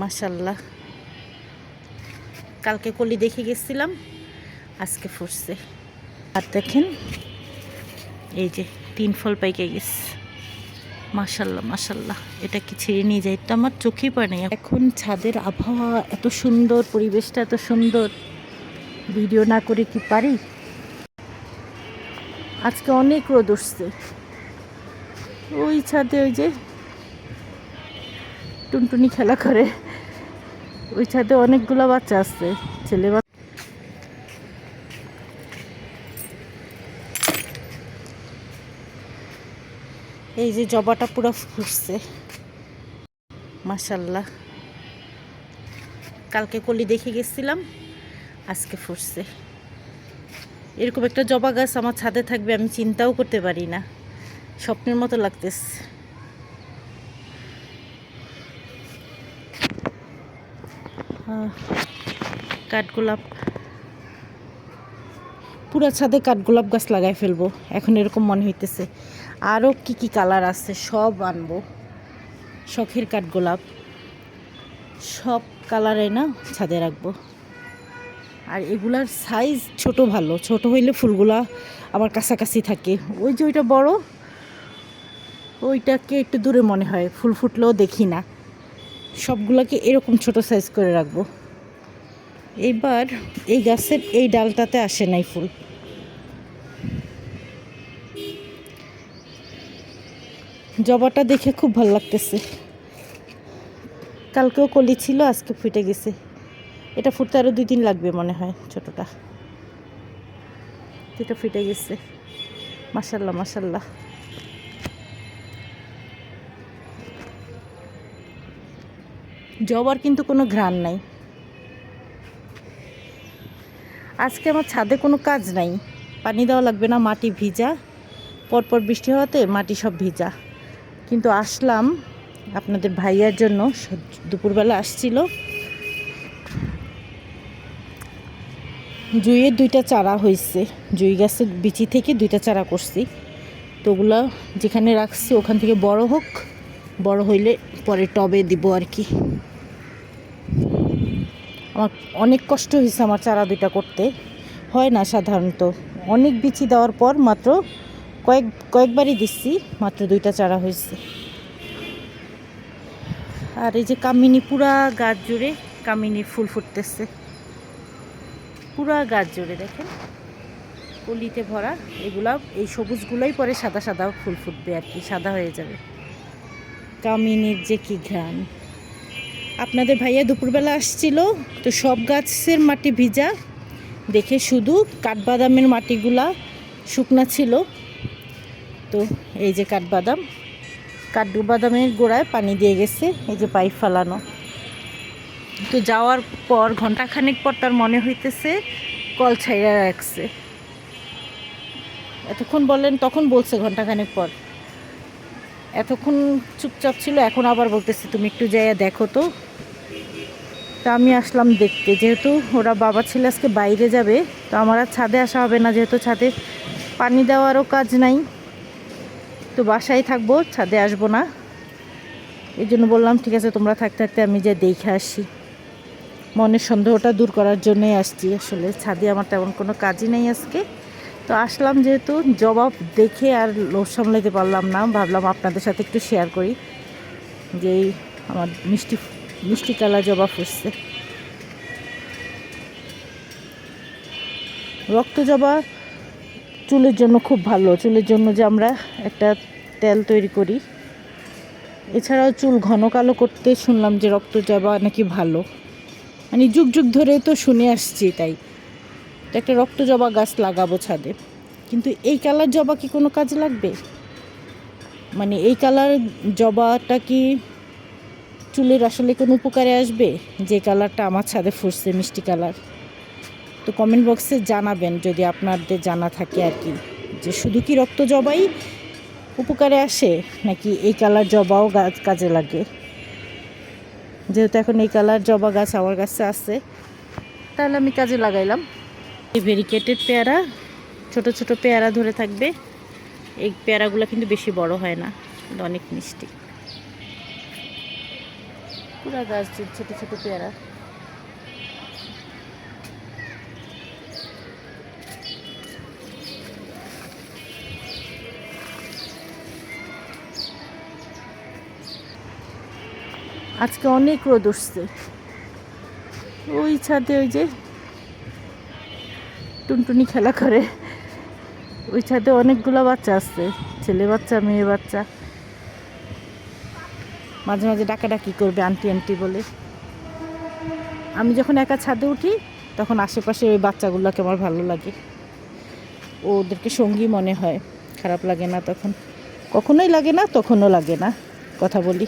মাশাল্লাহ। কালকে কলি দেখে গেছিলাম, আজকে ফুটছে। আর দেখেন এই যে 3 ফল পাইকে গেছে। মাশাল্লাহ মাশাল্লাহ, এটা কি ছেড়ে নিয়ে যায়, এটা আমার চোখেই পড়ে নাই। এখন ছাদের আবহাওয়া এত সুন্দর, পরিবেশটা এত সুন্দর, ভিডিও না করে কি পারি। আজকে অনেক রোদ উঠছে। ওই ছাদে ওই যে টুনটুনি খেলা করে, ওই ছাদে অনেকগুলো বাচ্চা আছে, ছেলে বাচ্চা। এই যে জবাটা পুরো ফুটছে মাশাল্লাহ। কালকে কলি দেখে গেছিলাম, আজকে ফুটছে। এরকম একটা জবা গাছ আমার ছাদে থাকবে আমি চিন্তাও করতে পারি না, স্বপ্নের মতো লাগতেছে। কাঠগোলাপ, পুরা ছাদে কাঠগোলাপ গাছ লাগাই ফেলবো এখন, এরকম মনে হইতেছে। আরও কি কি কালার আছে সব আনবো, শখের কাঠগোলাপ সব কালারে না ছাদে রাখবো। আর এগুলার সাইজ ছোট ভালো, ছোট হইলে ফুলগুলা আমার কাছাকাছি থাকে। ওই যে ওইটা বড়, ওইটাকে একটু দূরে মনে হয়, ফুল ফুটলেও দেখি না। সবগুলোকে এরকম ছোট সাইজ করে রাখবো। এইবার এই গাছের এই ডালটাতে আসে নাই ফুল, জবাটা দেখে খুব ভালো লাগতেছে। কালকেও কলি ছিল, আজকে ফুটে গেছে। এটা ফুটতে আরও 2 দিন লাগবে মনে হয়। ছোটটা এটা ফুটে গেছে মাশাল্লাহ মাশাল্লাহ। জবার কিন্তু কোনো ঘ্রাণ নাই। আজকে আমার ছাদে কোনো কাজ নাই, পানি দেওয়া লাগবে না, মাটি ভিজা, পরপর বৃষ্টি হওয়াতে মাটি সব ভিজা। কিন্তু আসলাম আপনাদের ভাইয়ার জন্য, দুপুরবেলা আসছিল। জুঁইয়ের 2টা চারা হয়েছে, জুঁই গাছের বিচি থেকে 2টা চারা করছি। তো ওগুলো যেখানে রাখছি ওখান থেকে বড় হোক, বড় হইলে পরে টবে দিব আর কি। আমার অনেক কষ্ট হয়েছে আমার চারা 2টা করতে, হয় না সাধারণত। অনেক বিচি দেওয়ার পর মাত্র কয়েকবারই দিচ্ছি, মাত্র 2টা চারা হয়েছে। আর এই যে কামিনী, পুরা গাছ জুড়ে কামিনী ফুল ফুটতেছে, পুরা গাছ জুড়ে দেখেন, কলিতে ভরা। এগুলা, এই সবুজগুলোই পরে সাদা সাদা ফুল ফুটবে আর কি, সাদা হয়ে যাবে। কামিনীর যে কি ঘ্রাণ। আপনাদের ভাইয়া দুপুরবেলা আসছিল, তো সব গাছের মাটি ভিজা দেখে শুধু কাঠবাদামের মাটিগুলা শুকনা ছিল। তো এই যে কাঠবাদামের গোড়ায় পানি দিয়ে গেছে, এই যে পাইপ ফালানো। তো যাওয়ার পর ঘন্টাখানেক পর তার মনে হইতেছে কল ছাইরা রাখছে। এতক্ষণ বললেন, তখন বলছে ঘন্টাখানেক পর, এতক্ষণ চুপচাপ ছিল, এখন আবার বলতেছে তুমি একটু যাইয়া দেখো তো। তা আমি আসলাম দেখতে, যেহেতু ওরা বাবা ছেলে আজকে বাইরে যাবে, তো আমার আর ছাদে আসা হবে না, যেহেতু ছাদে পানি দেওয়ারও কাজ নাই, তো বাসায় থাকবো, ছাদে আসবো না। এই জন্য বললাম ঠিক আছে তোমরা থাকতে থাকতে আমি যে দেখে আসি। মনের সন্দেহটা দূর করার জন্যই আসছি। আসলে ছাদে আমার তেমন কোনো কাজই নেই আজকে, তো আসলাম যেহেতু। জবাব দেখে আর লোভ সামলাতে পারলাম না, ভাবলাম আপনাদের সাথে একটু শেয়ার করি যে আমার মিষ্টি কালা জবা ফুটছে। রক্ত জবা চুলের জন্য খুব ভালো, চুলের জন্য যে আমরা একটা তেল তৈরি করি। এছাড়াও চুল ঘন কালো করতে শুনলাম যে রক্ত জবা নাকি ভালো, মানে যুগ যুগ ধরে তো শুনে আসছি। তাই তো একটা রক্ত জবা গাছ লাগাবো ছাদে। কিন্তু এই কালার জবা কি কোনো কাজে লাগবে? মানে এই কালার জবাটা কি চুলের আসলে কোনো উপকারে আসবে? যে কালারটা আমার ছাদে ফুটছে মিষ্টি কালার। তো কমেন্ট বক্সে জানাবেন যদি আপনাদের জানা থাকে আর কি, যে শুধু কি রক্ত জবাই উপকারে আসে নাকি এই কালার জবাও গাছ কাজে লাগে। যেহেতু এখন এই কালার জবা গাছ আমার কাছে আছে, তাহলে আমি কাজে লাগাইলাম। এই ভেরিকেটেড পেয়ারা, ছোট ছোট পেয়ারা ধরে থাকবে। এই পেয়ারাগুলো কিন্তু বেশি বড় হয় না, কিন্তু অনেক মিষ্টি। পুরা গাছ ছোট ছোট পেয়ারা। আজকে অনেক রোদ উঠছে। ওই ছাদে ওই যে টুনটুনি খেলা করে, ওই ছাদে অনেকগুলো বাচ্চা আসছে, ছেলে বাচ্চা মেয়ে বাচ্চা। মাঝে মাঝে ডাকাডাকি করবে আন্টি আন্টি বলে। আমি যখন একা ছাদে উঠি তখন আশেপাশে ওই বাচ্চাগুলোকে আমার ভালো লাগে, ওদেরকে সঙ্গী মনে হয়, খারাপ লাগে না তখন। কখনোই লাগে না, তখনও লাগে না, কথা বলি।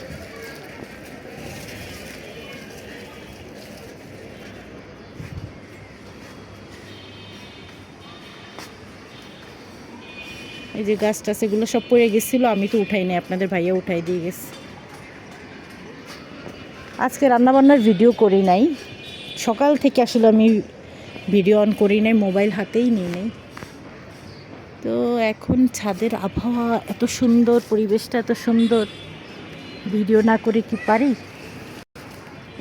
এই যে গাছ টাছ এগুলো সব পড়ে গেছিলো, আমি তো উঠাই নাই, আপনাদের ভাইয়া উঠাই দিয়ে গেছে। আজকে রান্নাবান্নার ভিডিও করি নাই, সকাল থেকে আসলে আমি ভিডিও অন করি নাই, মোবাইল হাতেই নিই নাই। তো এখন ছাদের আবহাওয়া এত সুন্দর, পরিবেশটা এত সুন্দর, ভিডিও না করে কি পারি?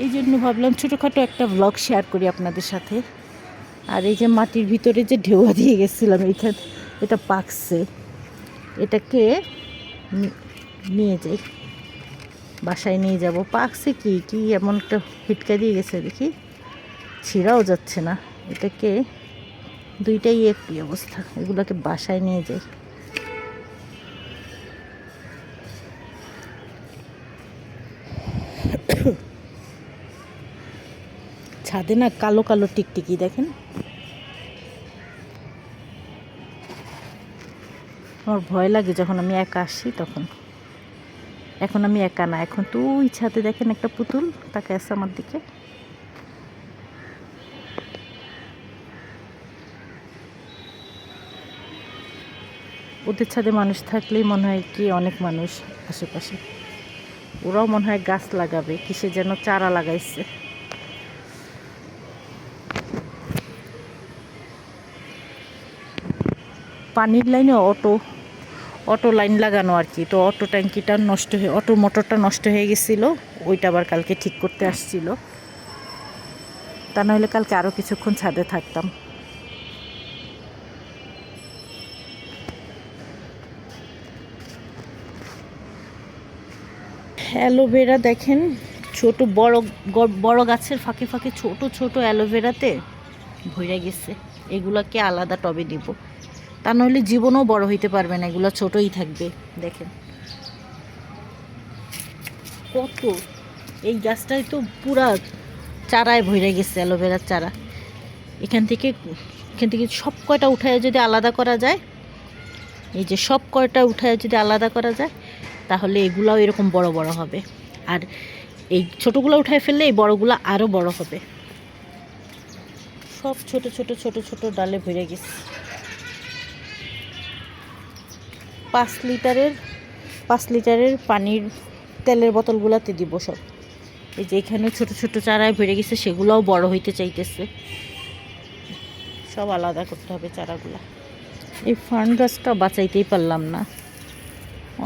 এই জন্য ভাবলাম ছোটোখাটো একটা ব্লগ শেয়ার করি আপনাদের সাথে। আর এই যে মাটির ভিতরে যে ঢেউয়া দিয়ে গেছিলাম, এইখানে এটা পাকছে, এটাকে নিয়ে যাই, বাসায় নিয়ে যাব। পাকছে কি কি এমন একটা হিটকা দিয়ে গেছে, দেখি ছিঁড়াও যাচ্ছে না। এটাকে দুইটাই একই অবস্থা, এগুলোকে বাসায় নিয়ে যাই। ছাদে না কালো কালো টিকটিকি দেখেন, আমার ভয় লাগে যখন আমি একা আসি তখন। এখন আমি একা না, এখন তো ওই ছাদে দেখেন একটা পুতুল তাকে আছে আমার দিকে। ওদের ছাদে মানুষ থাকলেই মনে হয় কি অনেক মানুষ আশেপাশে, ওরাও মনে হয় গাছ লাগাবে, কিসে যেন চারা লাগাইছে। পানির লাইনে অটো লাইন লাগানো আর কি, তো অটো ট্যাঙ্কিটা নষ্ট হয়ে, অটো মোটরটা নষ্ট হয়ে গেছিলো, ওইটা আবার কালকে ঠিক করতে আসছিল। তা নাহলে কালকে আরও কিছুক্ষণ ছাদে থাকতাম। অ্যালোভেরা দেখেন, ছোট বড় গাছের ফাঁকে ফাঁকে ছোট ছোট অ্যালোভেরাতে ভরে গেছে। এগুলোকে আলাদা টবে দিব, তা নাহলে জীবনও বড় হইতে পারবে না, এগুলো ছোটই থাকবে। দেখেন কত, এই গাছটাই তো পুরা চারায় ভরে গেছে, অ্যালোভেরার চারা। এখান থেকে সব কয়টা উঠায় যদি আলাদা করা যায়, এই যে সব কয়টা উঠায় যদি আলাদা করা যায়, তাহলে এগুলাও এরকম বড় বড় হবে। আর এই ছোটোগুলো উঠায় ফেললে এই বড়গুলো আরও বড় হবে। সব ছোট ছোট ছোট ছোট ডালে ভরে গেছে। 5 লিটারের পানির তেলের বোতলগুলোতে দিব সব। এই যে এখানে ছোট ছোট চারায় ভরে গেছে, সেগুলোও বড় হইতে চাইতেছে, সব আলাদা করতে হবে চারাগুলা। এই ফার্ন গাছটা বাঁচাইতেই পারলাম না,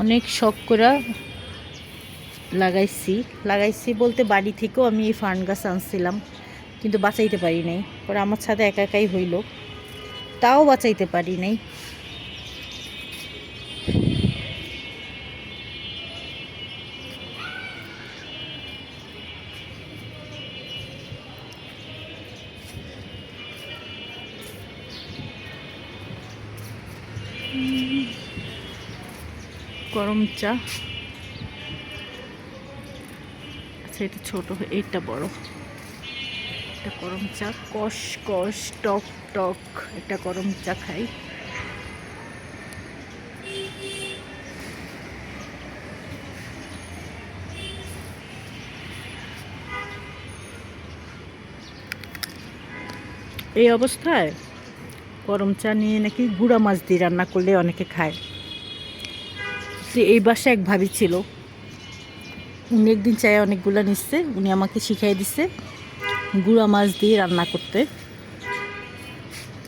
অনেক শখ করে লাগাইছি বলতে বাড়ি থেকেও আমি এই ফার্ন গাছ আনছিলাম, কিন্তু বাঁচাইতে পারি নাই। পরে আমার ছাদে একা একাই হইল, তাও বাঁচাইতে পারি নাই। গরম চা, আচ্ছা এটা ছোট, এইটা বড়। এটা গরম চা, কষ কষ টক টক, এটা গরম চা খাই। এই অবস্থায় গরম চা নিয়ে নাকি গুঁড়া মাছ দিয়ে রান্না করলে অনেকে খায়। এই বাসায় এক ভাবি ছিল, উনি একদিন চায়ে অনেকগুলো নিচ্ছে, উনি আমাকে শিখাই দিচ্ছে গুঁড়া মাছ দিয়ে রান্না করতে।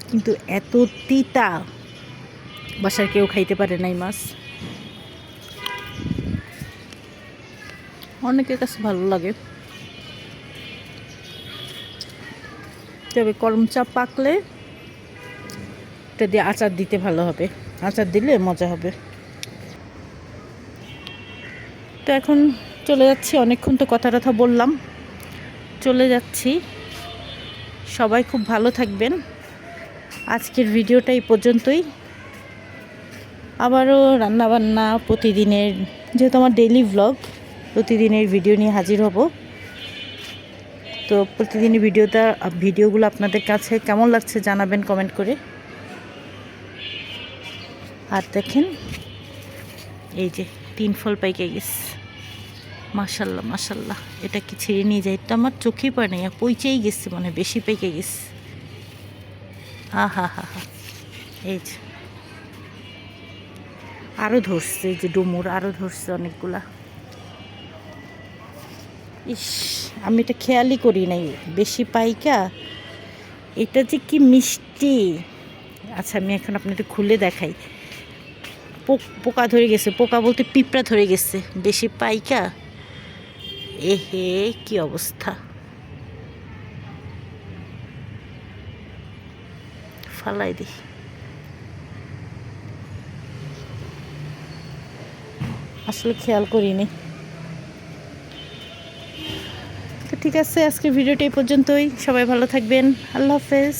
কিন্তু এত তিতা, বাসার কেউ খাইতে পারে নাই মাছ। অনেকের কাছে ভালো লাগে, তবে করমচা পাকলে এটা দিয়ে আচার দিতে ভালো হবে, আচার দিলে মজা হবে। তো এখন চলে যাচ্ছি, অনেকক্ষণ তো কথা বললাম, চলে যাচ্ছি। সবাই খুব ভালো থাকবেন। আজকের ভিডিওটা এই পর্যন্তই। আবারও রান্নাবান্না প্রতিদিনের, যেহেতু আমার ডেইলি ভ্লগ, প্রতিদিনের ভিডিও নিয়ে হাজির হব। তো প্রতিদিনের ভিডিওগুলো আপনাদের কাছে কেমন লাগছে জানাবেন কমেন্ট করে। আর দেখেন এই যে 3 ফল পাইকে গেছে, মাশাল্লাহ মাশাল্লাহ। এটা কি ছিঁড়ে নিয়ে যায়? এটা আমার চোখেই পড়ে নাই, পইচেই গেছে, মানে বেশি পেকে গেছে। হা। এই যে আরও ধরছে, এই যে ডুমুর আরও ধরছে অনেকগুলা। ইস, আমি এটা খেয়ালই করি নাই, বেশি পাইকা। এটা যে কি মিষ্টি। আচ্ছা, আমি এখন আপনাদের খুলে দেখাই। পোকা ধরে গেছে, পোকা বলতে পিঁপড়া ধরে গেছে, বেশি পাইকা। এহে কি অবস্থা, ফালাই দি। আসলে খেয়াল করিনি। তো ঠিক আছে, আজকের ভিডিওটা এই পর্যন্তই। সবাই ভালো থাকবেন। আল্লাহ হাফেজ।